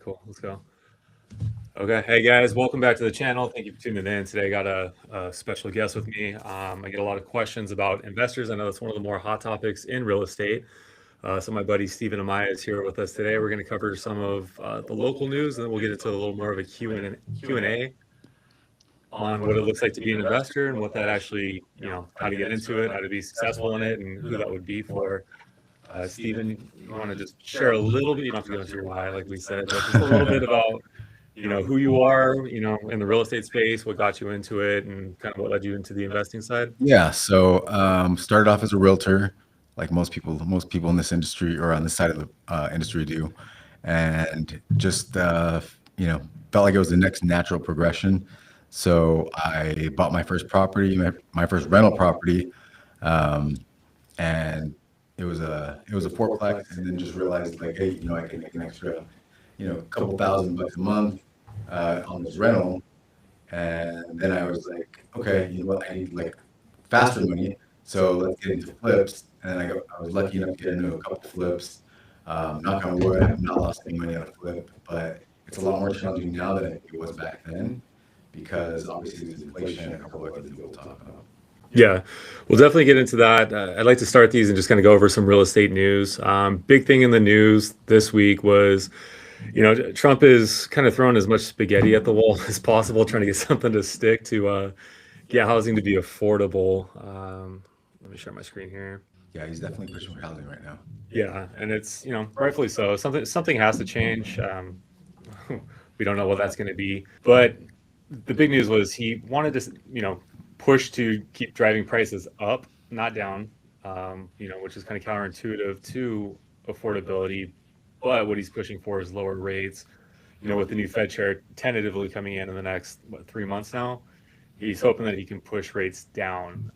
Cool. Let's go. Okay. Hey guys, welcome back to the channel. Thank you for tuning in. Today I got a special guest with me. I get a lot of questions about investors. I know that's one of the more hot topics in real estate. So my buddy Stephen Amaya is here with us today. We're going to cover some of the local news, and then we'll get into a little more of a Q&A on what it looks like to be an investor and what that actually, how to get into it, how to be successful in it, and who that would be for. Stephen, you want to just share a little bit, you don't have to go into your why, like we said, but just a little bit about, who you are, in the real estate space, what got you into it, and kind of what led you into the investing side. Yeah, so started off as a realtor, like most people in this industry or on this side of the industry do, and just felt like it was the next natural progression. So I bought my first property, my first rental property, um, and it was a fourplex, and then just realized like, hey, I can make an extra, couple $1,000 a month on this rental. And then I was like, okay, you know what? I need like faster money. So let's get into flips. And then I was lucky enough to get into a couple flips. Knock on wood, I have not lost any money on a flip, but it's a lot more challenging now than it was back then because obviously there's inflation and a couple of other things we'll talk about. Yeah, we'll definitely get into that. I'd like to start these and just kind of go over some real estate news. Big thing in the news this week was, Trump is kind of throwing as much spaghetti at the wall as possible, trying to get something to stick to get housing to be affordable. Let me share my screen here. Yeah, he's definitely pushing for housing right now. Yeah, and it's, rightfully so. Something has to change. We don't know what that's going to be, but the big news was he wanted to, push to keep driving prices up, not down. Which is kind of counterintuitive to affordability. But what he's pushing for is lower rates. With the new Fed chair tentatively coming in the next 3 months now, he's hoping that he can push rates down.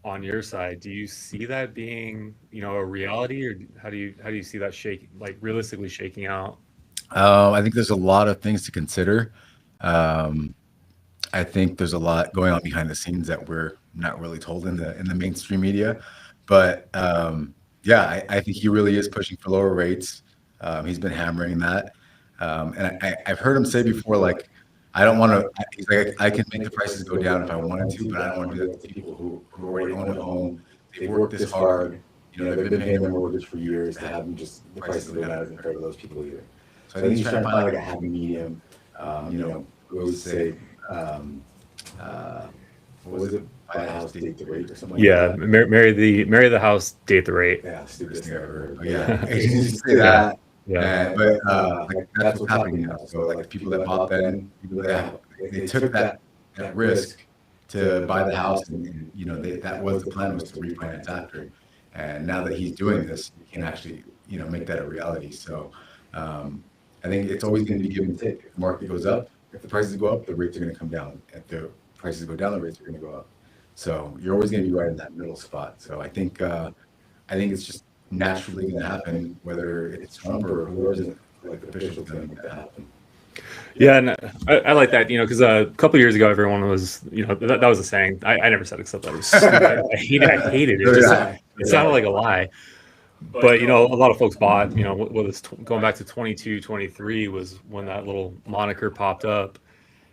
On your side, do you see that being, a reality, or how do you see that realistically shaking out? I think there's a lot of things to consider. Um, I think there's a lot going on behind the scenes that we're not really told in the mainstream media. But yeah, I think he really is pushing for lower rates. He's been hammering that, and I've heard him say before, like, I don't want to. He's like, I can make the prices go down if I wanted to, but I don't want to do that to people who already own a home. They've worked this hard. They've been paying their mortgage for years to have them just the prices go down isn't fair to those people either. So I think he's trying to find like a happy medium. We always say, um, uh, what was it? Buy the house, date the rate, or something like Yeah, that. marry the house, date the rate. Yeah, stupidest thing I've ever heard. But yeah, agents used to say Yeah, that. yeah, But like that's what's happening now. So like the people that bought then, people that they took that risk to buy the house, and that was the plan, was to refinance after. And now that he's doing this, he can actually make that a reality. So um, I think it's always going to be give and take. If the market goes up, if the prices go up, the rates are going to come down. If the prices go down, the rates are going to go up. So you're always going to be right in that middle spot. So I think it's just naturally going to happen, whether it's Trump or whoever's like the officials going to make that happen. yeah. And I like that, because a couple of years ago, everyone was, that was a saying. I never said except that was stupid. I hated it. So Just yeah, it sounded like a lie. But a lot of folks bought. What was going back to 22, 23 was when that little moniker popped up.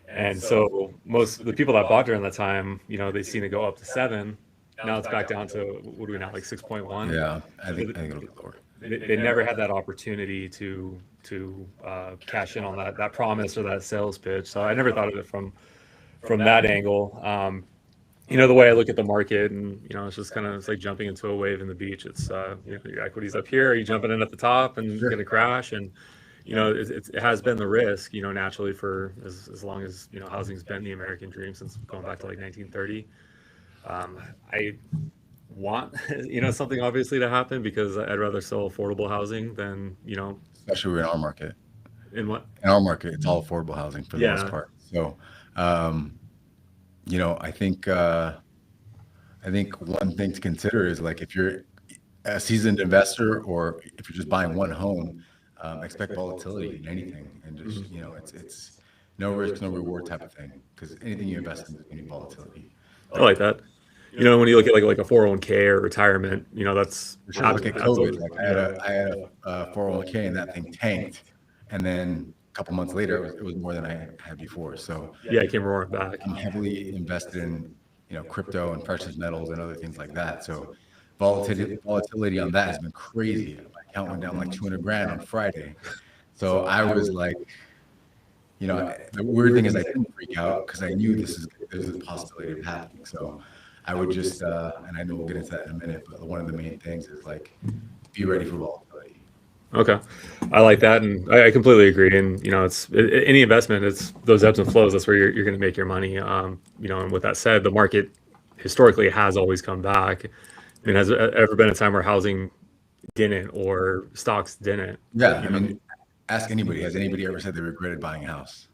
And so most of the people that bought during that time, they seen it go up to 7. Now it's back down to, what are we now, like 6.1? yeah. I think it'll be lower. They never had that opportunity to cash in on that promise or that sales pitch. So I never thought of it from that angle. The way I look at the market, and it's just it's like jumping into a wave in the beach. It's your equity's up here, are you jumping in at the top and Sure. going to crash? And it has been the risk, naturally, for as long as housing's been the American dream, since going back to like 1930. I want something obviously to happen, because I'd rather sell affordable housing than Especially in our market. in what. In our market, it's all affordable housing for the most Yeah, part. So, um, I think one thing to consider is like if you're a seasoned investor or if you're just buying one home, expect volatility in anything, and just mhm. it's no risk, no reward type of thing because anything you invest in is going to be volatility. I like that. When you look at like a 401k or retirement, that's For sure, look at that's COVID. always, Like I had yeah. a 401k and that thing tanked. and then a couple months later, it was more than I had before. So Yeah, it came roaring back. I'm heavily invested in, crypto and precious metals and other things like that. So volatility on that has been crazy. My account went down like 200 grand on Friday. So I was like, the weird thing is I didn't freak out because I knew there's a possibility of happening. So I would just, and I know we'll get into that in a minute, but one of the main things is like, be ready for volatility. Okay. I like that. And I completely agree. And, any investment, it's those ebbs and flows. That's where you're going to make your money. And with that said, the market historically has always come back. I mean, has there ever been a time where housing didn't or stocks didn't? Yeah. I mean, ask anybody. Has anybody ever said they regretted buying a house?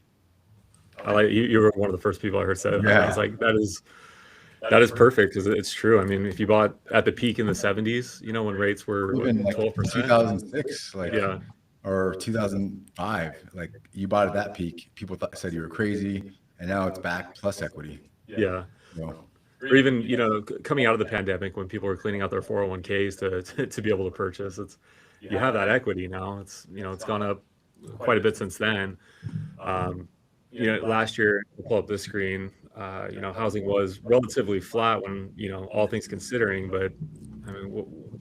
I like you were one of the first people I heard say that. Yeah. I was like, that is perfect because it's true. I mean, if you bought at the peak in the 70s, when rates were Even like 12%. 2006, Yeah. or 2005, like you bought at that peak, people said you were crazy, and now it's back plus equity. Yeah. So, Or even, coming out of the pandemic when people were cleaning out their 401ks to be able to purchase, you have that equity now. It's gone up quite a bit since then. Last year, I'll pull up this screen, housing was relatively flat when, all things considering, but I mean,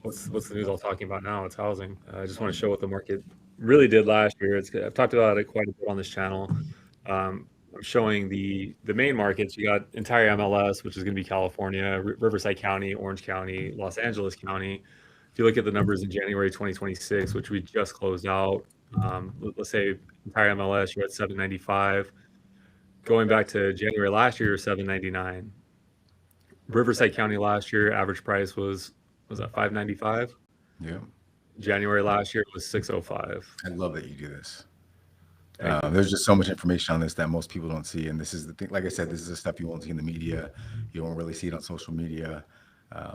what's the news all talking about now? It's housing. I just want to show what the market really did last year. I've talked about it quite a bit on this channel. I'm showing the main markets. You got entire MLS, which is going to be California, Riverside County, Orange County, Los Angeles County. If you look at the numbers in January 2026, which we just closed out, let's say entire MLS, you're at 795. Going back to January last year, 799. Riverside County last year, average price was that 595? yeah. January last year was 605. I love that you do this. There's just so much information on this that most people don't see, and this is the thing. Like I said, this is the stuff you won't see in the media. You won't really see it on social media.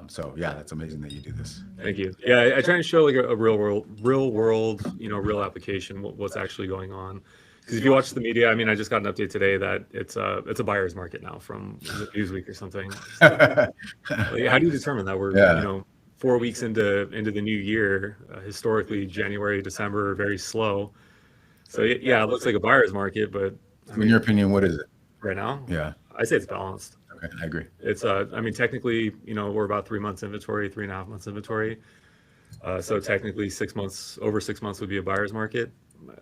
So yeah, that's amazing that you do this. Thank you. Yeah, I try and show like a real world, real application, what's actually going on. Because if you watch the media, I mean, I just got an update today that it's a buyer's market now from Newsweek or something. Like, how do you determine that we're Yeah. 4 weeks into the new year? Historically, January, December are very slow. So yeah, it looks like a buyer's market, but In your opinion, what is it? right now, Yeah. I say it's balanced. Okay, I agree. It's I mean, technically, we're about 3 months inventory, 3.5 months inventory. So technically, over 6 months would be a buyer's market.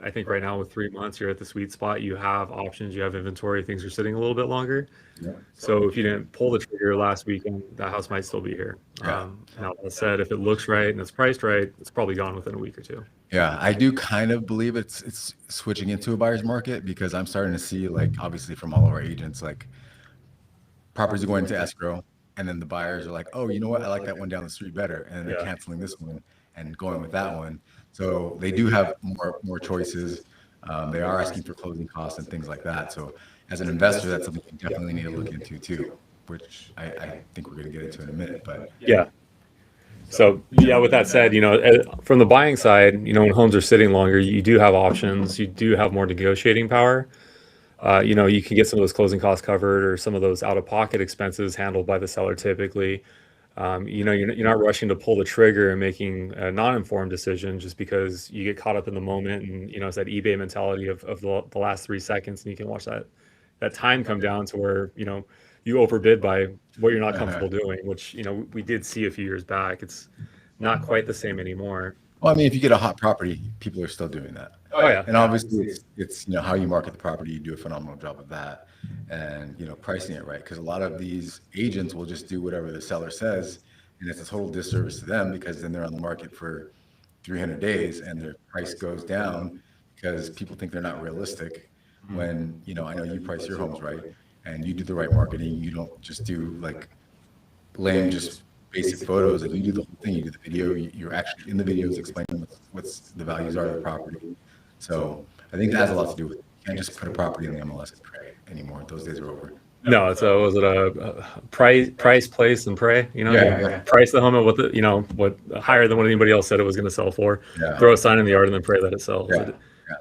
I think right now with 3 months, you're at the sweet spot. You have options, you have inventory, things are sitting a little bit longer. Yeah. So if you didn't pull the trigger last weekend, that house might still be here. Yeah. Now that said, if it looks right and it's priced right, it's probably gone within a week or two. Yeah, I do kind of believe it's switching into a buyer's market because I'm starting to see, like, obviously from all of our agents, like properties are going into escrow, and then the buyers are like, oh, you know what, I like that one down the street better, and then they're Yeah. canceling this one and going with that one. So they do have more choices. They are asking for closing costs and things like that. So as an investor, that's something you definitely need to look into too, which I think we're going to get into in a minute. But Yeah. So yeah, with that said, from the buying side, when homes are sitting longer, you do have options. You do have more negotiating power. You can get some of those closing costs covered or some of those out-of-pocket expenses handled by the seller typically. You're not rushing to pull the trigger and making a non-informed decision just because you get caught up in the moment, and it's that eBay mentality of the last 3 seconds, and you can watch that time come down to where you overbid by what you're not comfortable doing, which we did see a few years back. It's not quite the same anymore. well, I mean, if you get a hot property, people are still doing that. Oh yeah. And obviously, it's how you market the property. You do a phenomenal job of that, and pricing it right. Because a lot of these agents will just do whatever the seller says, and it's a total disservice to them because then they're on the market for 300 days and their price goes down because people think they're not realistic. When I know you price your homes right, and you do the right marketing. You don't just do like lame, just basic photos. Like you do the whole thing. You do the video. You're actually in the videos explaining what's the values are of the property. So I think that has a lot to do with it. You can't just put a property in the MLS and pray anymore. Those days are over. No, it's was it a price, place, and pray? Yeah. Price the home at what higher than what anybody else said it was going to sell for. Yeah. Throw a sign in the yard and then pray that it sells. Yeah.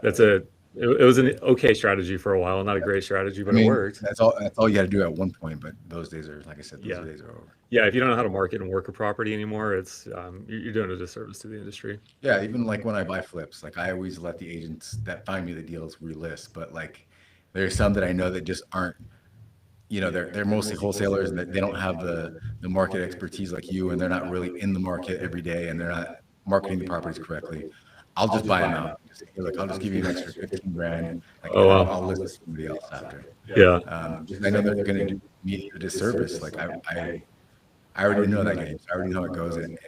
That's a it was an okay strategy for a while, not a great strategy, I but it mean, worked. that's all you got to do at one point. But those days are, like I said, those Yeah. days are over. Yeah, if you don't know how to market and work a property anymore, it's you're doing a disservice to the industry. Yeah, even like when I buy flips, like I always let the agents that find me the deals relist. But like, there's some that I know that just aren't. They're mostly wholesalers and they don't have the market expertise like you, and they're not really in the market every day, and they're not marketing the properties correctly. I'll just buy them out. Just say, like, I'll just give you an extra 15 grand, like, Oh and I'll wow. list it to somebody else after. Yeah. Because I know they're going to do me a disservice. Like I already know that game. So I already know how it goes, and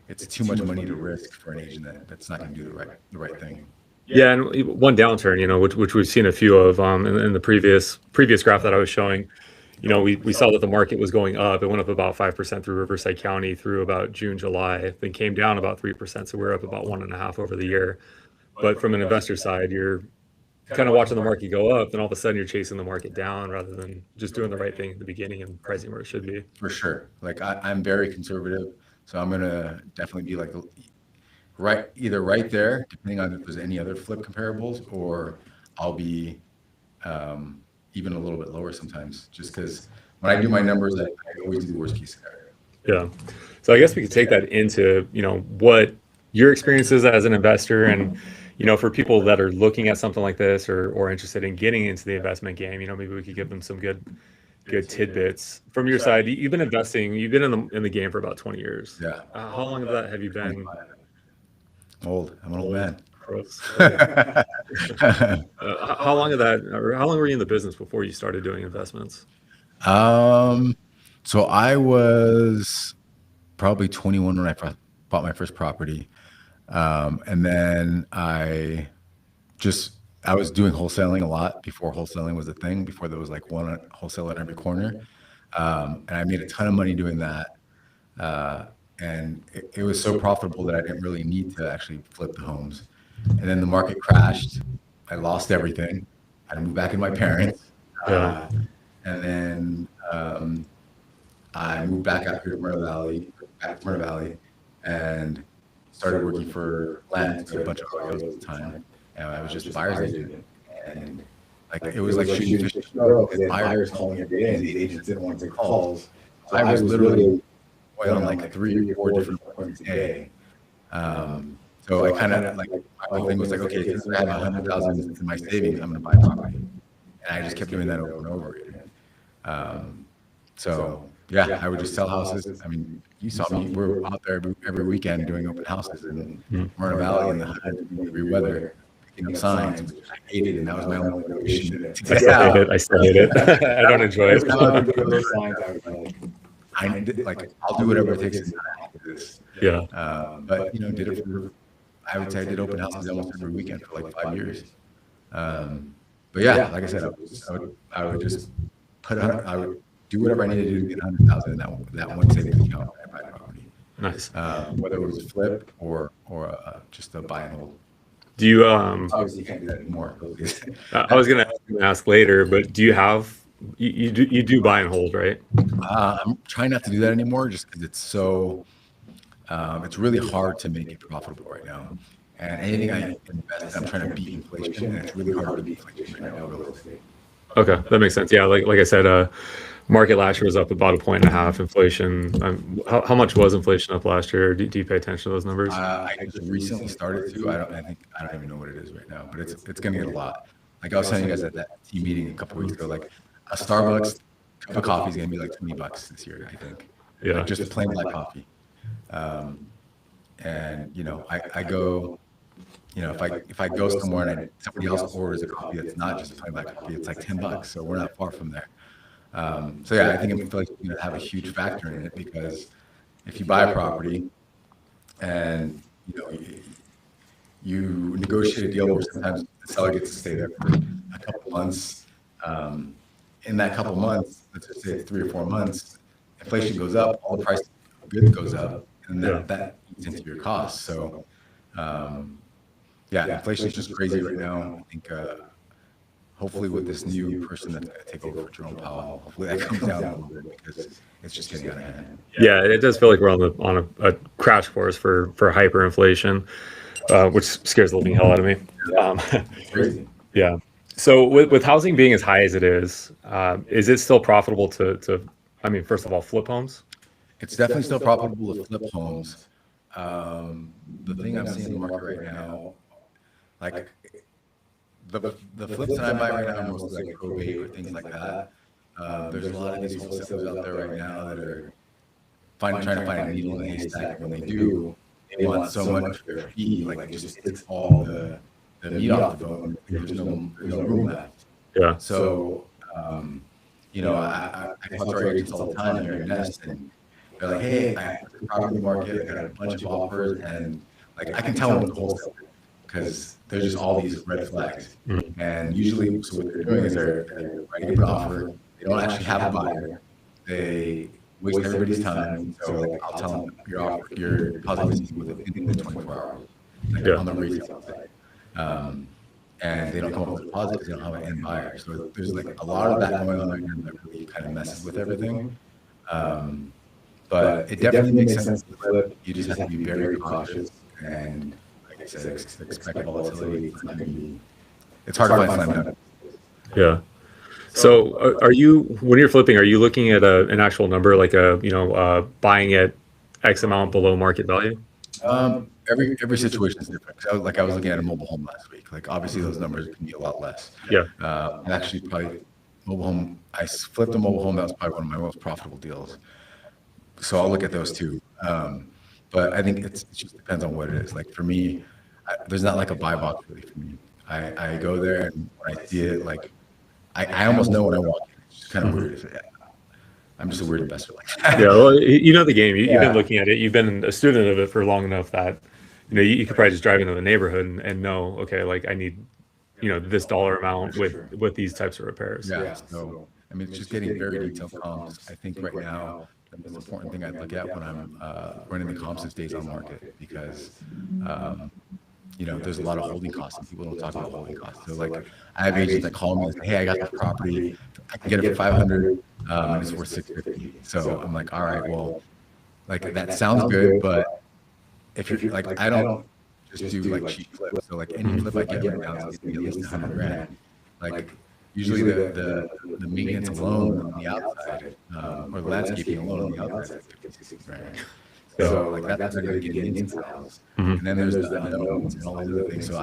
it's too much money to risk for an agent that's not going to do the right thing. Yeah, and one downturn, which we've seen a few of in the previous graph that I was showing. We saw that the market was going up. It went up about 5% through Riverside County through about June, July, then came down about 3%. So we're up about 1.5 over the year. But from an investor side, you're kind of watching the market go up, then all of a sudden you're chasing the market down rather than just doing the right thing at the beginning and pricing where it should be. For sure. Like I'm very conservative, so I'm gonna definitely be like either right there, depending on if there's any other flip comparables, or I'll be um, even a little bit lower sometimes, just because when I do my numbers, I always do the worst case scenario. Yeah. So I guess we could take that into, what your experience is as an investor and, for people that are looking at something like this or interested in getting into the investment game, maybe we could give them some good tidbits. From your side, you've been investing, you've been in the game for about 20 years. Yeah, How long of that have you been? 25. Old. I'm an old man. Gross. How long of that, or how long were you in the business before you started doing investments? um, so I was probably 21 when I bought my first property. And then I was doing wholesaling a lot before wholesaling was a thing, before there was like one wholesaler at every corner. And I made a ton of money doing that. Uh, and it was so profitable that I didn't really need to actually flip the homes. And then the market crashed. I lost everything. I had to move back in my parents. Yeah. And then I moved back out here to Moreno Valley, and started working for land to a bunch of REOs at the time. And I was just a buyer's agent. And like it was like shooting fish in a barrel because they had buyers calling every day, and the agents didn't want to take calls. So I was literally going on like 3 or 4 different appointments a day. So I kind of like my whole thing was like, okay, since I have 100,000 in my savings, I'm going to buy property, and I just kept doing that over and over again. So yeah, I would just sell houses. I mean, you saw me. We're out there every weekend doing open houses in Moreno Valley in the 100-degree weather, picking up signs, which I hated, and that was my only motivation to I get still hate out. it. I still hate it. I don't enjoy Every it. time I would go to those signs, I was like, I'll do whatever it takes to not do this. Yeah. But did it for. I would say I did open houses almost every weekend for like 5 years. But yeah, like I said, I would just I would do whatever I needed to do to get 100,000 in that one savings account when I buy property, Nice. whether it was a flip or just a buy and hold. Do you Obviously, you can't do that anymore. I was gonna ask later, but do you have you do buy and hold, right? I'm trying not to do that anymore, just because it's so. It's really hard to make it profitable right now. And anything I invest, I'm trying to beat inflation, and it's really hard to beat inflation right now in real estate. Okay, that makes sense. Yeah, like I said, market last year was up about 1.5 inflation. How much was inflation up last year? Do you pay attention to those numbers? I just recently started to. I don't even know what it is right now, but it's going to get a lot. Like I was telling you guys at that team meeting a couple weeks ago, like a Starbucks cup of coffee is going to be like $20 this year, I think. Yeah. Like just a plain black coffee. And I go, if I go somewhere and somebody else orders a coffee that's not just a plain black coffee, it's like $10. So we're not far from there. So yeah, I think inflation is going to have a huge factor in it, because if you buy a property and you negotiate a deal where sometimes the seller gets to stay there for a couple months. In that couple months, let's just say it's 3 or 4 months, inflation goes up, all the price of goods goes up, and that eats into your costs. So, yeah, inflation is just crazy right now. I think hopefully with this new person that's going to take over for Jerome Powell, hopefully that comes down a little bit, because it's just getting out of hand. Yeah, it does feel like we're on a crash course for hyperinflation. which scares the living hell out of me. Um, It's crazy. yeah. So with housing being as high as it is it still profitable to, I mean, first of all, flip homes? It's definitely still profitable to flip homes. The thing I'm seeing in the market right now, like the the flips that I buy right now are mostly like probate or things like that. There's a lot of these wholesalers out there right now that are trying to find a needle in a haystack. And when they do, they want so much for their fee, like it just takes all the meat off the bone. There's no room left. Yeah. So, I talk to our agents all the time here in Nest, and they're like, "Hey, I put the property in the market. I got a bunch of offers, and like I can tell when it's wholesale because there's just all these red flags." Mhm. And usually, so what they're doing is they're writing up an offer. They don't actually have a buyer. They waste everybody's time. So like I'll tell them your deposit needs to be within 24 hours, like Yeah. on the retail side. And they don't come up with a deposit because they don't have an end buyer. So there's like a lot of that going on right now that really kind of messes with everything. But it definitely makes sense to flip. You just have to be very cautious and, like I said, expect volatility. It's hard to find fundamentals. Yeah. So are you, when you're flipping, are you looking at an actual number, like buying at X amount below market value? Every situation is different. 'Cause I was looking at a mobile home last week. Like obviously those numbers can be a lot less. Yeah. And actually probably mobile home. Flipped a mobile home. That was probably one of my most profitable deals. So I'll look at those too. But I think it just depends on what it is. Like for me, there's not like a buy box really for me. I go there and when I see it, like I almost know when I walk in. It's just kind of weird. I'm just a weird investor like that. Yeah. Well, you know the game. You've been Yeah. looking at it. You've been a student of it for long enough that you could probably just drive into the neighborhood and know, okay, like I need this dollar amount with these types of repairs. Yeah. So I mean, it's just getting very detailed comps. I think right now the most important thing I look at when I'm running the comps is days on market because there's a lot of holding costs and people don't talk about holding costs. So like I have agents that call me and say, "Hey, I got this property. I can get it for 500 and it's worth 650." So I'm like, "All right, well, like that sounds good, but if you're like, I don't just do like cheap flips. So like any flip I get right now is gonna be at least 100 grand. Like usually the maintenance alone on the outside or the landscaping alone on the outside is 50, 60 grand. So like that's not even getting into the house. Mhm. And then there's the unknowns and all these other things. So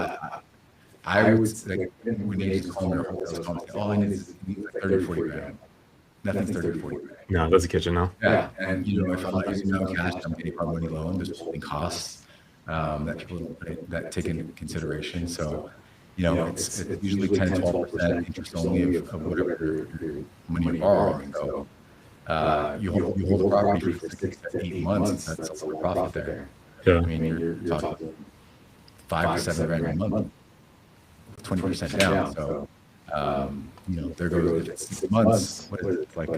I would like when agents call me or hotels call me, say, "Oh, I need like 30 or 40 grand." Nothing's 30 or 40 grand. No, that's a kitchen now. Yeah, and if I'm not using no cash, I'm getting our money loan. There's holding costs that people that take into consideration. So, it's usually 10-12% interest only of whatever your money you're borrowing. So, you hold the property for 6 to 8 months. That's a lot of profit there. Yeah. I mean, you're talking 5 to 7 grand a month, 20% down. So, there goes if it's 6 months. What is it like?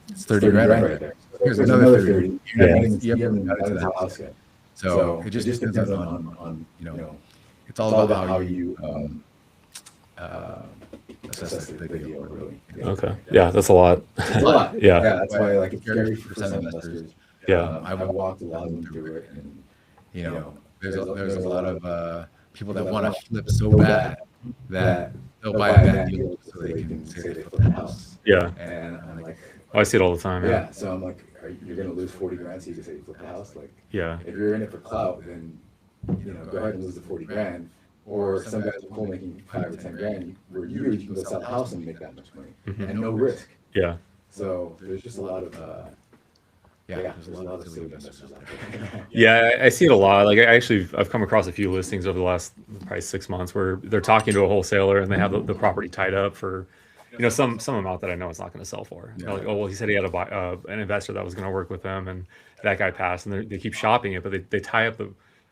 It's 30 grand right there. Here's another 30. You haven't got into the house yet. So it just depends on it's all about how you assess the deal, really. Okay. Yeah, that's a lot. It's a lot. Yeah. That's why like if you're 30% investors, Yeah. I've walked a lot of them through it, and there's a lot of people that want to flip so bad that they'll buy a bad deal so they can say they flipped the house. Yeah. And I'm like, Oh, I see it all the time. yeah. So I'm like, you're going to lose 40 grand so you can say you flipped the house? Like, Yeah. if you're in it for clout, then go ahead and lose the 40 grand. Or some guys are making 5 or 10 grand, where you can go sell the house and make that much money and no risk. Yeah. So there's just a lot of there's a lot of silly investors out there. Yeah, I see it a lot. Like I've come across a few listings over the last probably 6 months where they're talking to a wholesaler and they have the property tied up for, some amount that I know it's not going to sell for. They're like, oh, well, he said he had an investor that was going to work with him, and that guy passed, and they keep shopping it, but they tie up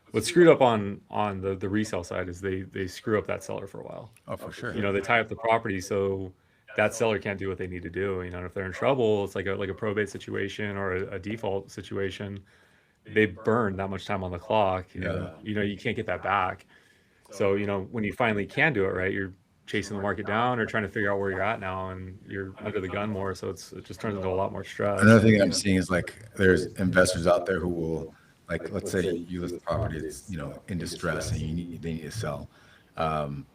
what's screwed up on the resale side is they screw up that seller for a while. Oh, for sure. They tie up the property so that seller can't do what they need to do. And if they're in trouble, it's like a probate situation or a default situation. They burn that much time on the clock. You can't get that back. So when you finally can do it right, you're chasing the market down or trying to figure out where you're at now, and you're under the gun more. So it just turns into a lot more stress. Another thing I'm seeing is like there's investors out there who will like let's say you list the property, it's in distress and they need to sell. Um,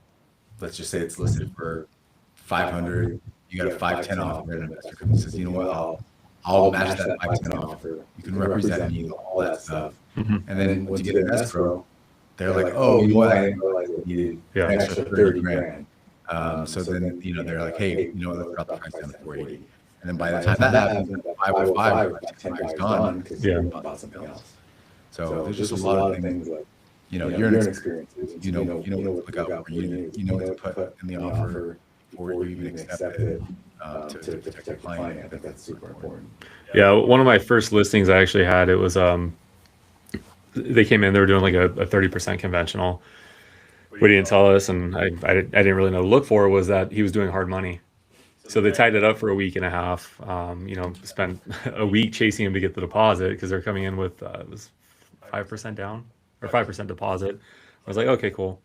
let's just say it's listed for 500. You got a 510 offer, and an investor comes and says, you know what, I'll match that 510 offer. You can represent me, all that stuff. Mhm. And then once you get an escrow, they're like, oh, you know what, I didn't realize it needed Yeah. an extra 30 grand. So then, they're like, hey, you know what, let's drop the price down to 480. And then by the time that happens, that 505 or 510 is gone because Yeah. you bought something else. So there's just a lot of things like, you're an experience. You know what to look out for. You know what to put in the offer before you even accept it to protect your client. I think that's super important. Yeah, one of my first listings I actually had, it was they came in, they were doing like a 30% conventional. What he didn't tell us, and I didn't really know to look for, was that he was doing hard money. So they tied it up for a week and a half. Spent a week chasing him to get the deposit because they're coming in with it was 5% down or 5% deposit. I was like, okay, cool.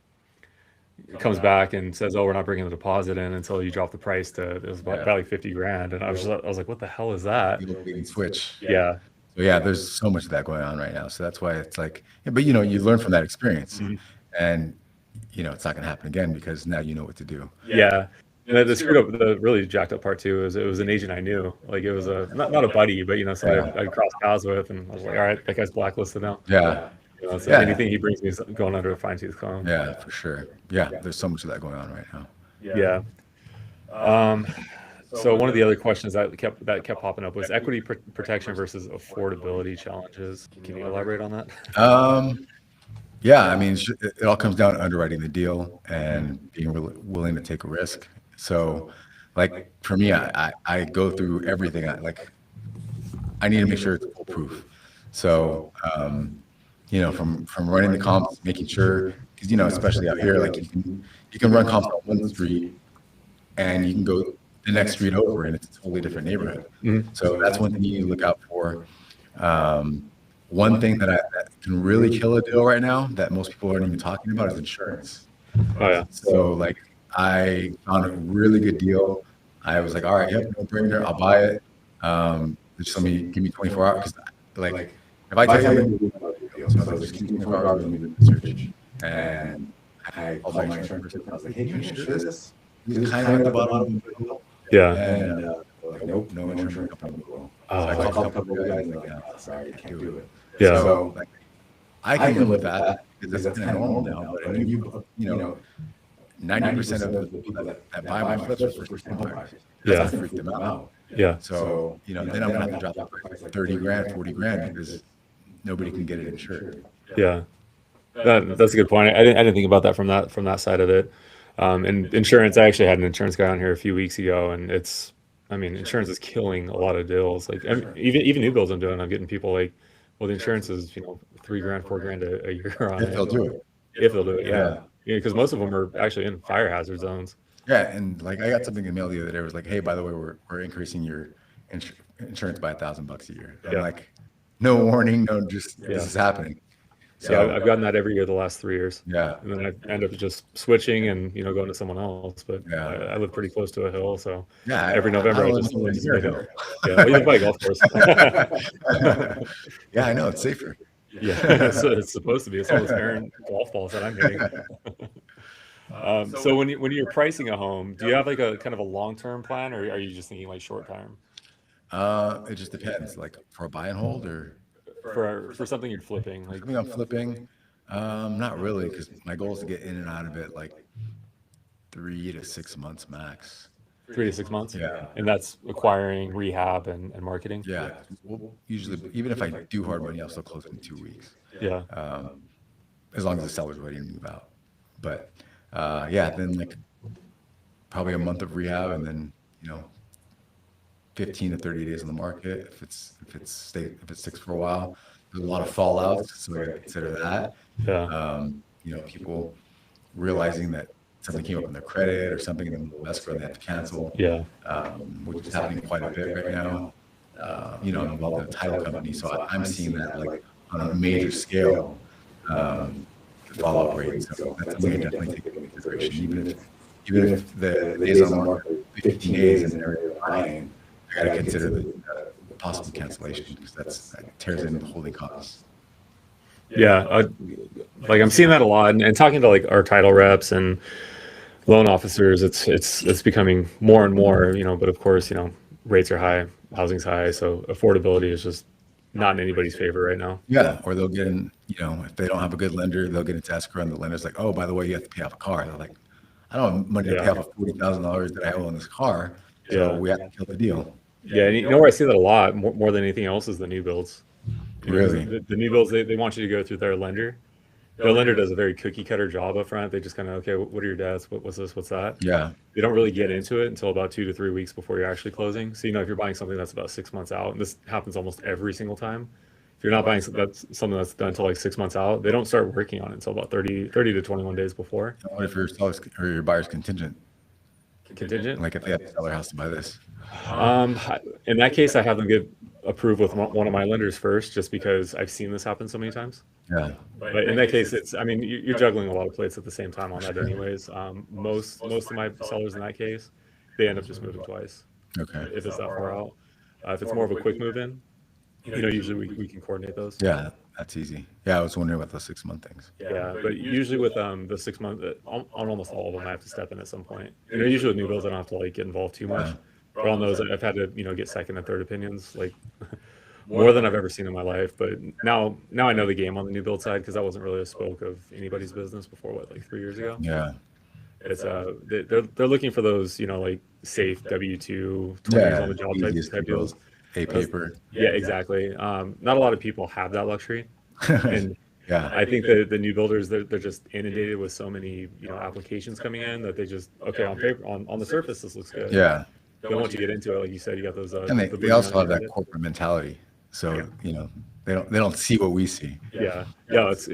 It comes back and says, oh, we're not bringing the deposit in until you drop the price to, it was about like 50 grand. And I was like, what the hell is that? You can switch. Yeah. So yeah, there's so much of that going on right now. So that's why it's like, but you learn from that experience, and it's not going to happen again because now you know what to do. Yeah. And the screwed up, the really jacked up part too is it was an agent I knew. Like it was not a buddy, but somebody I'd crossed paths with, and I was like, all right, that guy's blacklisted now. Yeah. So anything he brings me is going under a fine tooth comb. Yeah, for sure. Yeah, there's so much of that going on right now. Yeah. So one of the other questions that kept popping up was equity protection versus affordability challenges. Can you elaborate on that? Yeah, I mean, it all comes down to underwriting the deal and being willing to take a risk. So, like for me, I go through everything. I need to make sure it's foolproof. So, from running the comps, making sure, because especially out here, like you can run comps on one street, and you can go the next street over, and it's a totally different neighborhood. So that's one thing you need to look out for. One thing that can really kill a deal right now that most people aren't even talking about is insurance. Oh yeah. So I found a really good deal. I was like, all right, yep, no brainer, I'll buy it. Just give me 24 hours. Because if I tell you, so I was just 24 hours and do the research. And I called my insurance person. I was like, hey, do you insure this? He's kind of at the bottom of the bill. Yeah. And like, nope, no insurance company will. So I called a couple of guys and like, yeah, sorry, I can't do it. Yeah. So I can live with that because that's kind of normal now. But I knew 90% of the people that buy my flips are first-time buyers. Yeah. That freaked them out. Yeah. So then I'm gonna have to drop the price like 30 grand, 40 grand because nobody can get it insured. Yeah. That's a good point. I didn't think about that from that side of it. And insurance, I actually had an insurance guy on here a few weeks ago, and insurance is killing a lot of deals. Like even new builds I'm doing, I'm getting people like, well, the insurance is $3 grand, $4 grand a year on If it. they'll do it. If they'll do it, yeah. Because most of them are actually in fire hazard zones. Yeah, and I got something in the mail the other day. It was like, hey, by the way, we're increasing your insurance by $1,000 a year. I'm like, no warning, no, just this is happening. So I've gotten that every year the last 3 years. Yeah. And then I end up just switching and going to someone else. But Yeah. I live pretty close to a hill, so Yeah, every November I just live near a hill. yeah, well, you can buy a golf course. Yeah, I know it's safer. Yeah, it's supposed to be. It's all those errant golf balls that I'm hitting. So when you're pricing a home, do you have like a kind of a long-term plan, or are you just thinking like short-term It just depends. Like for a buy and hold or for something you're flipping? Like something I'm flipping. Not really, because my goal is to get in and out of it like 3 to 6 months max. 3 to 6 months. Yeah. And that's acquiring, rehab, and marketing. Yeah. Well, usually, even if I do hard money, I'll still close it in 2 weeks. Yeah. As long as the seller's ready to move out. But then like probably a month of rehab, and then 15 to 30 days on the market. If it sticks for a while, there's a lot of fallouts, so I got to consider that. Yeah. People realizing that something came up in their credit or something in the middle of escrow they have to cancel. Yeah. Which is happening quite a bit right now. I'm involved in a title company, so I'm seeing that like on a major scale. The follow-up rate. So that's something I definitely take into consideration. Even if the days on the market are 15 days in an area of buying, I got to consider the possible cancellation because that tears in the holding costs. Yeah, like I'm seeing that a lot, and talking to like our title reps and loan officers, it's becoming more and more, but of course, rates are high, housing's high, so affordability is just not in anybody's favor right now. Yeah, or they'll get in, if they don't have a good lender, they'll get into escrow, and the lender's like, oh, by the way, you have to pay off a car. They're like, I don't have money to pay Yeah, off a $40,000 that I owe on this car, so yeah, we have to kill the deal. yeah. And you know where I see that a lot more than anything else is the new builds. Because Really? the new builds, they want you to go through their lender. Their lender does a very cookie cutter job up front. They just kind of, okay, what are your debts? What's this? What's that? Yeah. They don't really get into it until about 2 to 3 weeks before you're actually closing. So, if you're buying something that's about 6 months out, and this happens almost every single time, if you're not buying that's something that's done until like 6 months out, they don't start working on it until about 30 to 21 days before. And what if your seller's or your buyer's contingent? Contingent. Like if they have to sell their house to buy this? In that case, I have them get approved with one of my lenders first, just because I've seen this happen so many times. Yeah. But in that case, I mean, you're juggling a lot of plates at the same time on that anyways. Most of my sellers in that case, they end up just moving twice Okay. if it's that far out. If it's more of a quick move in, usually we can coordinate those. Yeah, that's easy. Yeah, I was wondering about those 6-month things. Yeah, but usually with the 6 month, on almost all of them, I have to step in at some point. Usually with new builds, I don't have to like get involved too much. Yeah. But on those, I've had to get second and third opinions, like more than I've ever seen in my life. But now I know the game on the new build side, because that wasn't really a spoke of anybody's business before, like 3 years ago. Yeah. It's they're looking for those like safe W-2 20 years Yeah. on the job Easiest type to deals. build. A paper. Yeah, exactly. Not a lot of people have that luxury, and Yeah. I think that the new builders, they're just inundated with so many applications coming in that they just, okay, on paper, on the surface this looks good. Yeah. Then once you get into it, like you said, you got those And the they big also money have that credit. corporate mentality. So, they don't see what we see. Yeah, it's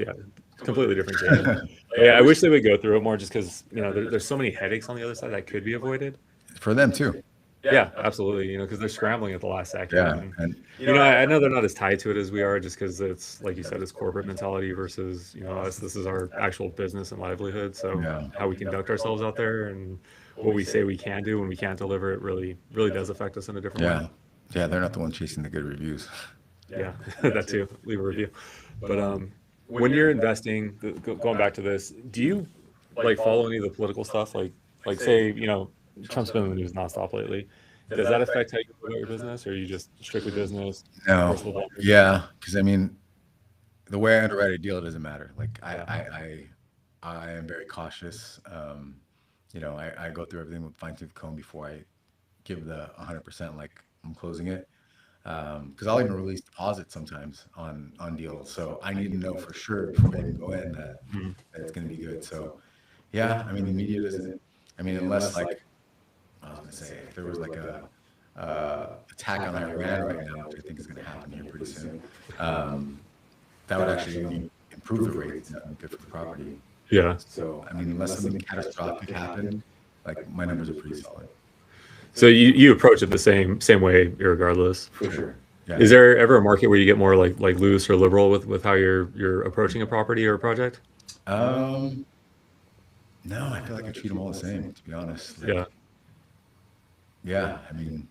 completely different game. But yeah, I wish they would go through it more, just because there's so many headaches on the other side that could be avoided. For them too. Yeah, absolutely. Because they're scrambling at the last second. Yeah. And, And I know they're not as tied to it as we are, just because it's, like you said, it's corporate mentality versus, us. This is our actual business and livelihood. So Yeah. how we conduct ourselves out there and what we say we can do when we can't deliver, it really does affect us in a different yeah. way. Yeah, they're not the one chasing the good reviews. Yeah, that too. Leave a review. But when you're investing, going back to this, do you like follow any of the political stuff? Like say, Trump's been in the news nonstop lately. Does that affect how you go about your business, or are you just strictly business? No. personal development? Yeah, because I mean, the way I underwrite a deal, it doesn't matter. Like Yeah. I am very cautious. I go through everything with fine tooth comb before I give the 100% like I'm closing it. Because I'll even release deposits sometimes on deals. So I need to know for sure before I even go in that it's going to be good. So yeah, I mean, the media doesn't. I mean, unless like I was going to say, if there was like a attack on Iran right now, which I think is going to happen here pretty soon, that would actually only improve the rates and good for the property. Yeah. So I mean, unless something catastrophic happened, like my numbers are pretty solid. So you approach it the same way, regardless. For sure. Yeah. Is there ever a market where you get more like loose or liberal with how you're approaching a property or a project? No, I feel like I treat them all the same, to be honest. Like, Yeah. yeah, I mean,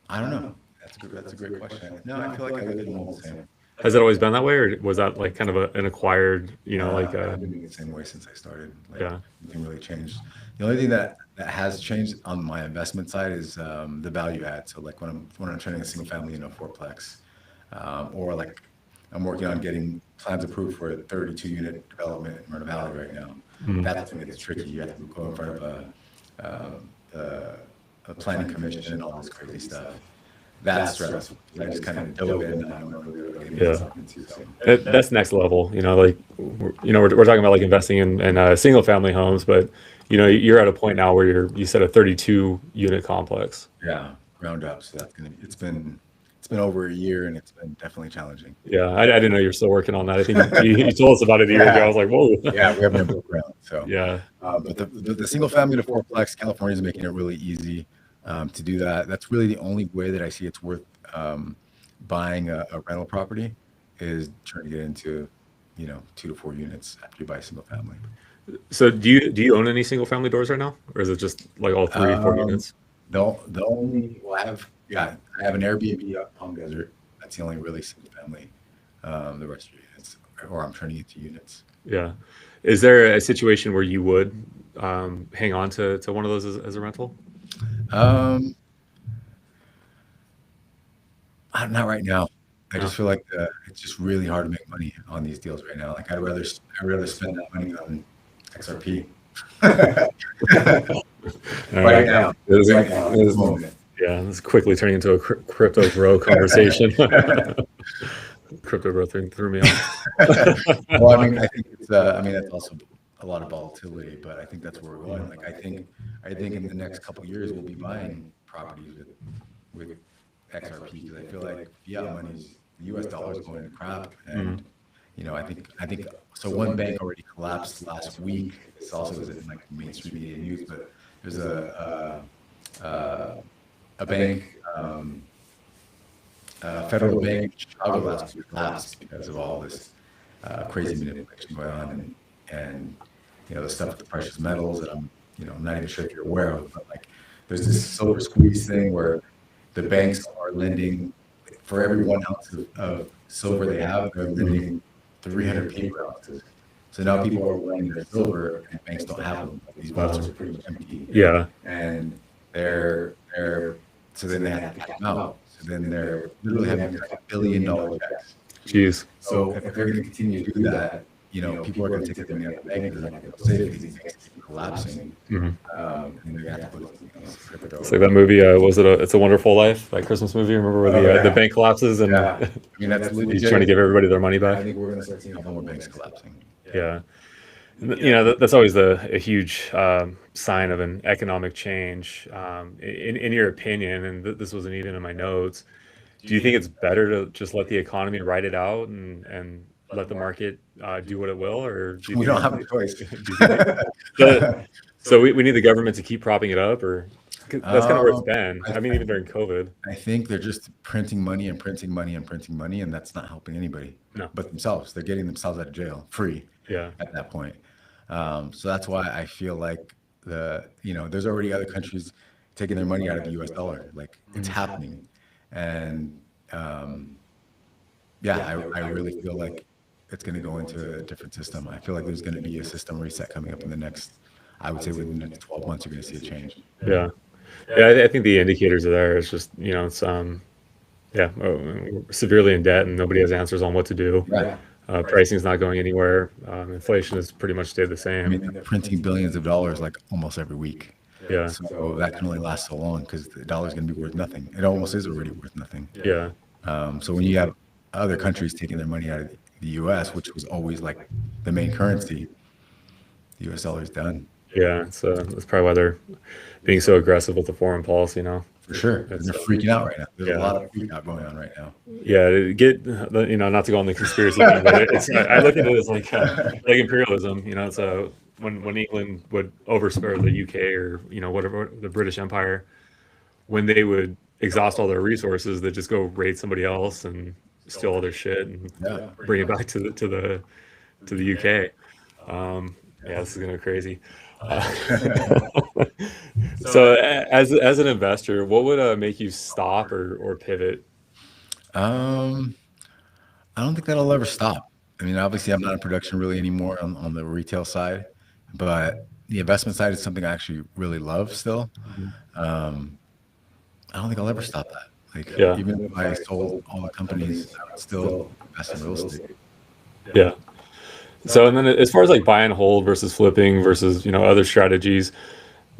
I don't know. That's a great question. No, I feel like I look at them all the same. Has it always been that way, or was that like kind of an acquired, I've been doing it the same way since I started. Like, Yeah. nothing really changed. The only thing that has changed on my investment side is the value add. So like when I'm turning a single family into a fourplex, or like I'm working on getting plans approved for a 32 unit development in Moreno Valley right now. That's when it's tricky. You have to go in front of a planning commission and all this crazy stuff. That's stressful. I just kind of dove in. I don't know really what Yeah. something to. So. That's next level. Like we're talking about like investing in single family homes, but you're at a point now where you said a 32 unit complex. Yeah, ground up. So it's been over a year, and it's been definitely challenging. Yeah, I didn't know you're still working on that. I think you told us about it a year ago. I was like, whoa. Yeah, we haven't broke ground. So Yeah. but the single family to fourplex, California is making it really easy to do that. That's really the only way that I see it's worth buying a rental property is trying to get into 2 to 4 units after you buy a single family. So do you own any single family doors right now, or is it just like all 3, 4 units? The only I have an Airbnb up Palm Desert. That's the only really single family the rest are units, or I'm turning it to units. Yeah. Is there a situation where you would hang on to one of those as a rental? Um, Not right now. I No. just feel like it's just really hard to make money on these deals right now. Like I'd rather spend that money on XRP All right right. now, right now at this moment. Yeah, this is quickly turning into a crypto bro conversation. Crypto bro threw me off. Well, I mean, I think it's I mean that's also a lot of volatility, but I think that's where we're going. Like I think in the next couple of years we'll be buying properties with XRP because I feel like fiat money's the U.S. dollar's going to crap, Mm. and I think so. One bank already collapsed last week. This also isn't like mainstream media news, but there's a bank, federal bank in Chicago last week collapsed because of all this crazy manipulation going on, and the stuff with the precious metals that I'm not even sure if you're aware of, but like there's this silver squeeze thing where the banks are lending for every 1 ounce of silver they have, they're lending 300 paper ounces. So now people are wanting their silver, and banks don't have them. These vaults are pretty much empty, Yeah. and they're so then they have to cash them out. So then they're literally having like $1 billion checks. Jeez. So if they're going to continue to do that, people are going to take their money out of the bank because they're not going to save it because these banks keep collapsing. Mhm. And they're going to have to put it something else, crypto. It's like that movie. Was it It's a Wonderful Life? That Christmas movie. Remember where the bank collapses and Yeah. I mean, that's he's trying to give everybody their money I back. think we're going to start seeing more banks collapsing. Yeah. That's always a huge sign of an economic change. In your opinion, and this wasn't even in my notes, do you think it's better to just let the economy ride it out and let the market do what it will, or do you We think don't have a choice. do you think so we need the government to keep propping it up, or 'cause that's kind of where it's been. I mean, even during COVID. I think they're just printing money and printing money and printing money, and that's not helping anybody No. but themselves. They're getting themselves out of jail free Yeah. at that point. So that's why I feel like there's already other countries taking their money out of the U.S. dollar. Like it's happening, and I really feel like it's going to go into a different system. I feel like there's going to be a system reset coming up in the next, I would say within the next 12 months, you're going to see a change. Yeah. Yeah. I think the indicators are there. It's just it's we're severely in debt and nobody has answers on what to do. Right. Pricing is not going anywhere. Inflation has pretty much stayed the I mean, same. they're printing billions of dollars like almost every week. Yeah. So that can only last so long because the dollar's going to be worth nothing. It almost is already worth nothing. Yeah. So when you have other countries taking their money out of the U.S., which was always like the main currency, the U.S. dollar is done. Yeah. That's probably why they're being so aggressive with the foreign policy now. For sure. And they're freaking out right now. There's Yeah. a lot of freak out going on right now. Yeah, not to go on the conspiracy thing, but I look at it as like imperialism. It's when England would overspur the UK or whatever the British Empire, when they would exhaust all their resources, they just go raid somebody else and steal all their shit and Yeah. bring it back to the UK. This is gonna be crazy. So as an investor, what would make you stop or pivot? Um, I don't think that'll ever stop. I mean, obviously, I'm not in production really anymore on the retail side, but the investment side is something I actually really love still. Um, I don't think I'll ever stop that. Like, Yeah. even if I sold all the companies, I would still invest in real estate. Yeah. So, and then as far as like buy and hold versus flipping versus other strategies,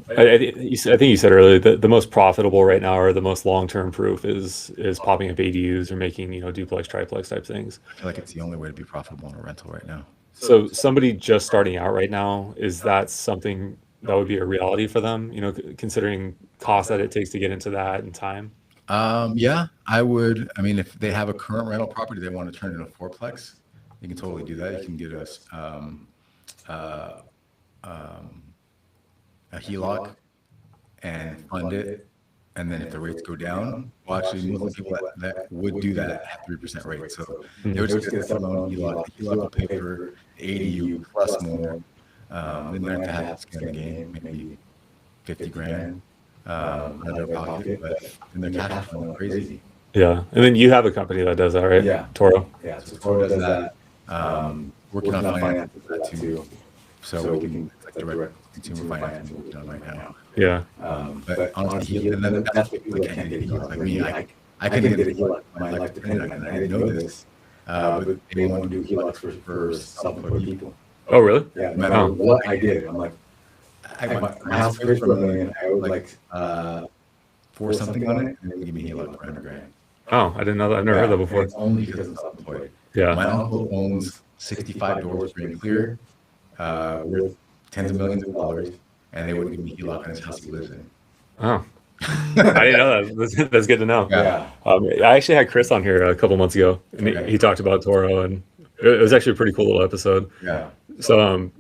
I think you said earlier that the most profitable right now or the most long-term proof is popping up ADUs or making duplex, triplex type things. I feel like it's the only way to be profitable in a rental right now. So somebody just starting out right now, is that something that would be a reality for them? Considering cost that it takes to get into that and time. Yeah, I would. I mean, if they have a current rental property they want to turn into a fourplex, you can totally do that. You can get a HELOC and fund it, and then if the rates go down, well, actually, most of the people that would do that have 3% rate. So they would just get a full-blown HELOC. The HELOC will pay for the ADU plus more. Then they have to have skin in the game, maybe 50 grand out of their pocket, but then their cash flow going crazy. Yeah. And then you have a company that does that, right? Yeah, Toro. yeah. So Toro does that. Working on financing for that too. So we can, it's like direct consumer financing we're working on right now. Yeah. But honestly, and then that's what people that can't get a HELOC. Like me, I couldn't get a HELOC. My life depended on it. And I didn't know this, but they won't do HELOCs for self-employed people. Oh, really? Yeah, no matter what I did, I'm like, my house appraised for $1 million. I owed like four something on it, and they would give me a HELOC for 100 grand. Oh, I didn't know that. I've never heard that And before. it's only because I'm self-employed. Yeah. My uncle owns 65 doors free and clear, worth tens of millions of dollars, and they wouldn't give me a HELOC on his house he lives in. Oh, I didn't know that. That's good to know. Yeah. I actually had Chris on here a couple months ago, and he talked about Toro, and it was actually a pretty cool little episode. Yeah. So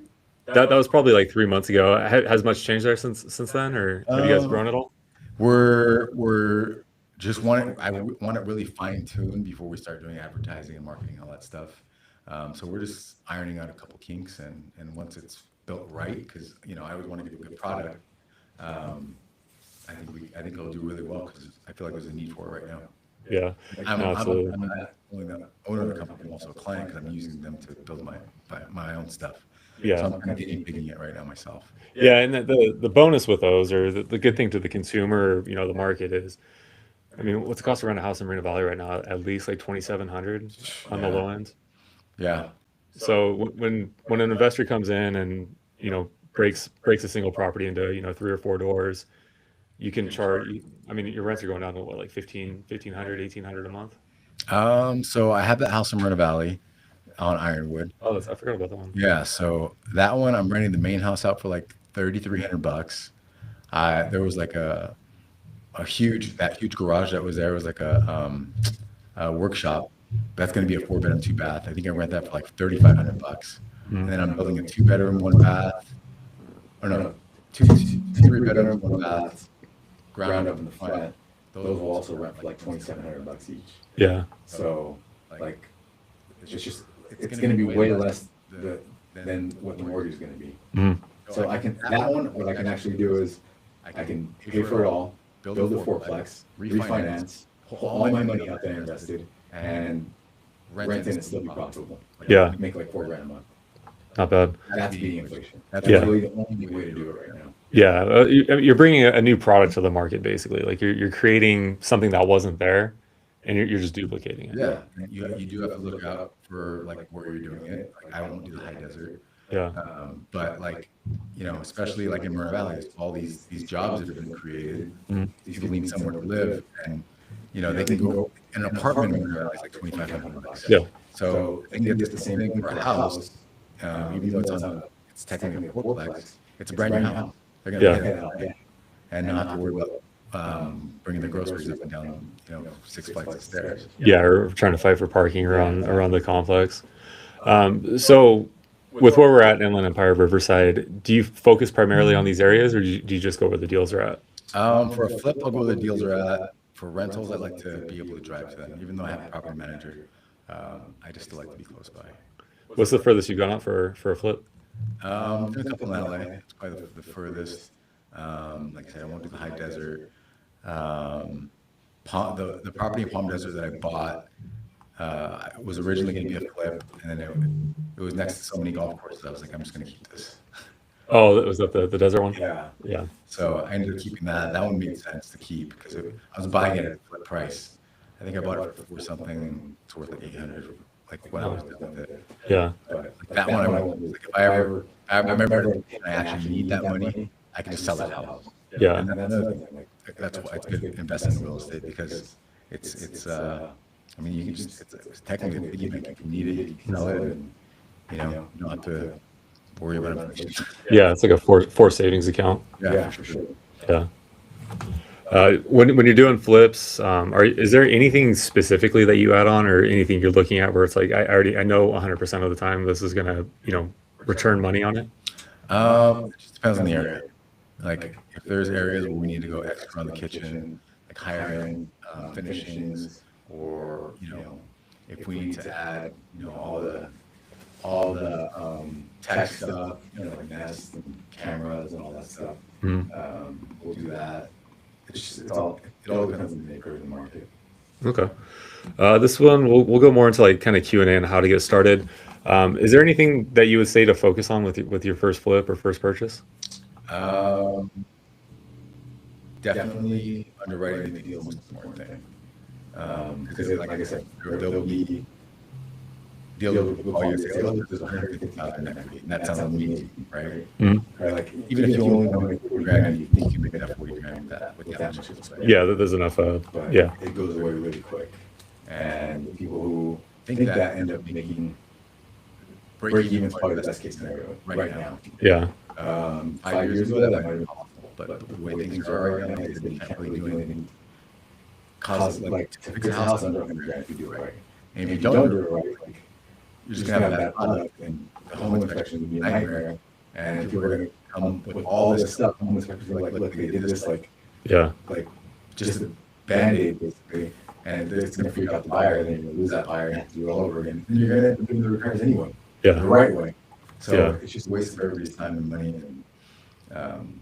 that was probably like 3 months ago. Has much changed there since then, or have you guys grown at all? We're just want it really fine-tuned before we start doing advertising and marketing and all that stuff. So we're just ironing out a couple kinks, and once it's built right, because I always want to give a good product. I think it'll do really well because I feel like there's a need for it right now. Yeah, absolutely. I'm not only the owner of the company, I'm also a client because I'm using them to build my own stuff. Yeah. So I'm kind of digging it right now myself. Yeah, and the bonus with those, or the good thing to the consumer, the market is, I mean, what's the cost to rent a house in Moreno Valley right now? At least like 2,700 on the low end. Yeah. So when an investor comes in and breaks a single property into 3 or 4 doors, you can charge. I mean, your rents are going down to what, like 1,500, 1,800 a month? So I have that house in Moreno Valley on Ironwood. Oh, I forgot about that one. Yeah, so that one I'm renting the main house out for like $3,300. There was like a huge garage that was there. It was like a workshop. That's going to be a 4-bedroom, 2-bath. I think I rent that for like $3,500. And then I'm building a 2-bedroom, 1-bath. Or no, two 3-bedroom, 1-bath, ground up in the front. Those will also rent for like $2,700 each. Yeah. So like it's going to be way less than what the mortgage is going to be. Mhm. So what I can actually do is I can pay for it all, build a 4-plex, refinance, pull all my money out there invested, and rent it and still be profitable. Yeah. Make like $4,000 a month. Not bad. That's beating inflation. That's Yeah. really the only way to do it right now. Yeah, you're bringing a new product to the market, basically. Like you're creating something that wasn't there, and you're just duplicating it. Yeah, you do have to look out for like where you're doing it. Like I won't do the high desert. Yeah. But like, especially like in Moreno Valley, all these jobs that have been created, these people need somewhere to live, and they can go in an apartment in Moreno Valley is like $2,500. Yeah. So they can get the same thing for a house, even though it's technically a 4-plex. It's a brand new house. They're gonna pay that all day, and not have to worry about bringing the groceries up and down, 6 flights of stairs. Yeah, or trying to fight for parking around the complex. So with where we're at in Inland Empire, Riverside, do you focus primarily on these areas, or do you just go where the deals are at? For a flip, I'll go where the deals are at. For rentals, I'd like to be able to drive to them. Even though I have a property manager, I just still like to be close by. What's the furthest you've gone out for a flip? A couple in LA. It's probably the furthest. Like I said, I won't do the high desert. The property in Palm Desert that I bought was originally going to be a flip, and then it was next to so many golf courses. I was like, I'm just going to keep this. Oh, was that the desert one? Yeah. Yeah. So I ended up keeping that. That one made sense to keep because I was buying it at flip price. I think I bought it for something it's worth like 800. Like when I was done with it. Yeah. But like that one, I won't. Like if I remember, and I actually need that money, I can just sell that house. Yeah. And another thing, like that's why it's good to invest in real estate because it's I mean you can just it's technically a piggy bank. If you need it, you can sell it, and you don't have to worry about inflation. Yeah, it's like a forced savings account. Yeah, for sure. Yeah. When you're doing flips, is there anything specifically that you add on, or anything you're looking at where it's like I know 100% of the time this is gonna return money on it? It just depends on the area. Like if there's areas where we need to go extra on the kitchen, like higher end finishings, or if we need to add all the tech stuff, like Nest and cameras and all that stuff, we'll do that. It all depends on the neighborhood and the market. Okay. This one we'll go more into like kind of Q&A and how to get started. Is there anything that you would say to focus on with your first flip or first purchase? Um, Definitely underwriting the deal is the most important thing. Because like I said, there'll be deals where people call you and say, "Oh, look, there's 150,000 in equity," and that sounds amazing, right? Mhm. Right, like even if you only want to make 40 grand and you think you can make that 40 grand with that much expense, Yeah, there's enough. but Yeah, it goes away really quick. And the people who think that end up making break even is probably the best case scenario right now. yeah, 5 years ago, that might have been possible, but the way things are right now, like I said, you can't really do anything. Cause like to fix a house under 100 grand if you do it right, and if you don't do it right, like you're just gonna have bad product, and the home inspection would be a nightmare, and people are gonna come with all this stuff. Home inspectors are like, look, they did this yeah, like just a band-aid basically, and it's gonna freak out the buyer, and then you're gonna lose that buyer and have to do it all over again, and you're gonna end up doing the repairs anyway, the yeah, right way. So yeah. it's just a waste of everybody's time and money, and um,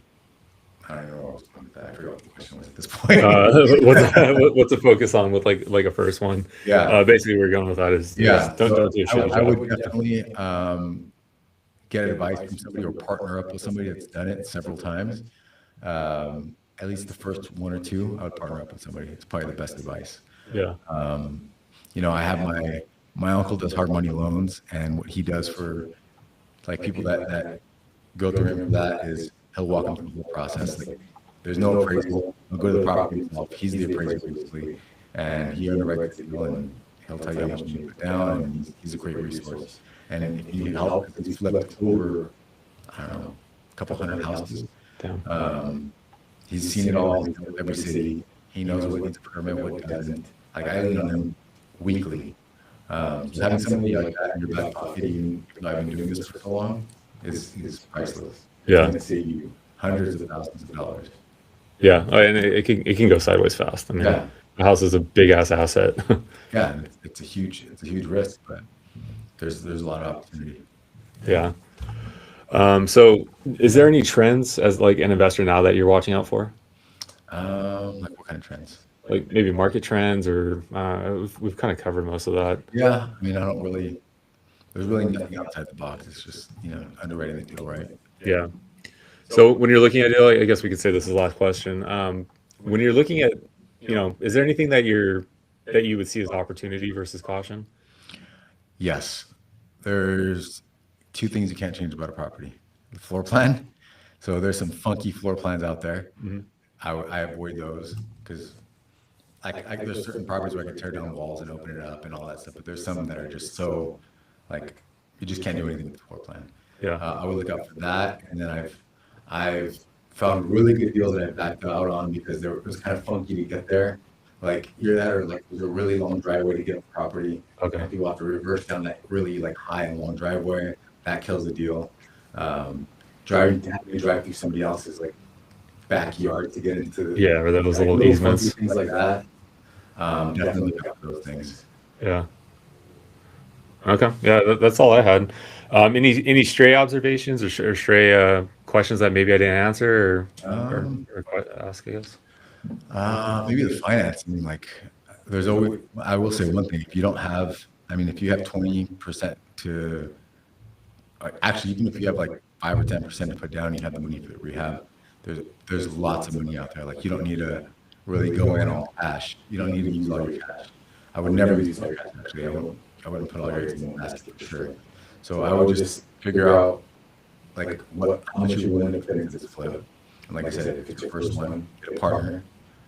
I don't know what I was going with that. I forgot what the question was at this point. What's a focus on with like a first one? Yeah, Basically, where we're going with that is yeah. don't So do a shit I job. would definitely get advice from somebody or partner up with somebody that's done it several times. At least the first one or two, I would partner up with somebody. It's probably the best advice. Yeah, Um, I have my uncle does hard money loans, and what he does for like people that go through him for that is he'll walk them through the whole process. Like there's no appraisal. He'll go to the property himself. He's the appraiser basically, and he underwrites the deal, and he'll tell you how much you need to put down, and he's a great resource. And if you need help, because he's flipped over, I don't know, a couple hundred houses. damn. He's seen it all. He's done every city. He knows what needs a permit, what doesn't. Like I lean on him weekly. So having somebody like that in your back pocket, even if I've been doing this for so long, is priceless. It's Yeah, going to save you hundreds of thousands of dollars. yeah. And it can go sideways fast. I mean, Yeah, a house is a big ass asset. yeah, and it's a huge risk, but there's a lot of opportunity. Yeah. So is there any trends as like an investor now that you're watching out for? Like what kind of trends? Like maybe market trends or we've kind of covered most of that. Yeah, I mean, I don't really. There's really nothing outside the box. It's just underwriting the deal right. Yeah. So when you're looking at it, I guess we could say this is the last question. When you're looking at, is there anything that you would see as opportunity versus caution? Yes, there's two things you can't change about a property: the floor plan. So there's some funky floor plans out there. Mhm. I avoid those because there's certain properties where I can tear down walls and open it up and all that stuff, but there's some that are just so like you just can't do anything with the floor plan. Yeah. I would look out for that, and then I've found really good deals that I backed out on because it was kind of funky to get there. Like either that or like there's a really long driveway to get the property, Okay. and people have to reverse down that really like high and long driveway. That kills the deal. Um, having to drive through somebody else's like backyard to get into the Yeah, or those like, little funky easements. things like that. Definitely look out for those things. Yeah. Okay. Yeah, that's all I had. Any stray observations or stray questions that maybe I didn't answer ask, I guess? Maybe the financing, like there's always, I will say one thing, if you don't have, I mean, if you have 20% to, actually, even if you have like 5 or 10% to put down, you have the money for the rehab. There's lots of money out there. Like you don't need to really go in all cash. You don't need to use all your cash. I would never use all your cash, actually. I wouldn't put all your eggs in one basket for sure. So I would just figure out like how much you're willing to put into this flip. And like I said, if it's your first one, get a partner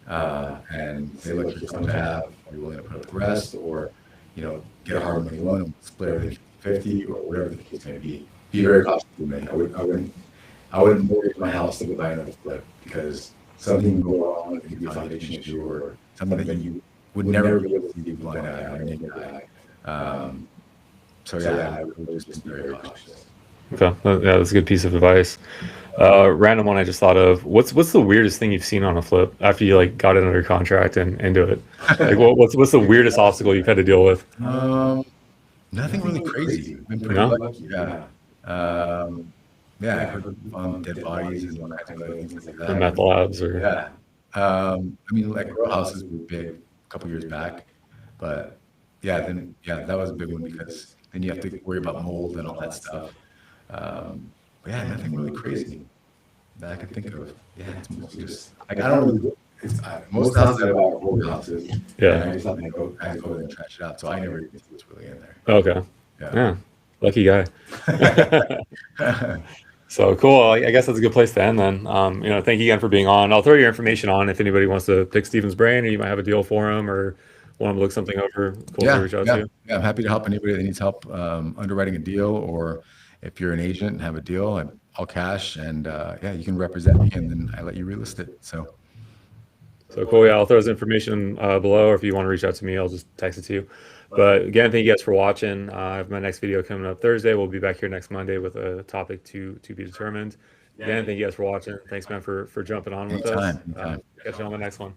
and say, look, here's how much I have. Are you willing to put up the rest? Or, get a hard money loan and split everything 50 or whatever the case may be. Be very cautious with me. I wouldn't mortgage my house to go buy another flip because something can go wrong. It could be a foundation issue or something that you would never be able to see with a blind eye or naked eye. So yeah, I would just be very cautious. Okay. Yeah, that's a good piece of advice. Random one I just thought of. What's the weirdest thing you've seen on a flip after you like got it under contract and do it? Like what's the weirdest obstacle you've had to deal with? Nothing really crazy. I've been pretty No? lucky. Yeah. Yeah, I've heard found dead bodies and all kinds of other things like The meth that. labs or Yeah. I mean, like row houses were big a couple years back. But yeah, then yeah, that was a big one because then you have to worry about mold and all that stuff. But yeah, nothing really crazy that I can think of. Yeah, it's mostly just like I don't really. It's most of the houses I buy are old houses, and I Yeah. just let my guys go there and trash it out. So I never even see what's really in there. Okay. Yeah. Yeah. Lucky guy. So cool. I guess that's a good place to end then. Thank you again for being on. I'll throw your information on if anybody wants to pick Steven's brain or you might have a deal for him or want him to look something over. Cool to Yeah, reach out to yeah, you. yeah. I'm happy to help anybody that needs help underwriting a deal, or if you're an agent and have a deal, I'll cash, and yeah, you can represent me, and then I let you relist it. So So cool. Yeah, I'll throw his information below, or if you want to reach out to me, I'll just text it to you. But again, thank you guys for watching. I have my next video coming up Thursday. We'll be back here next Monday with a topic to be determined. Again, thank you guys for watching. Thanks, man, for jumping on with us. anytime, anytime. Catch you on the next one.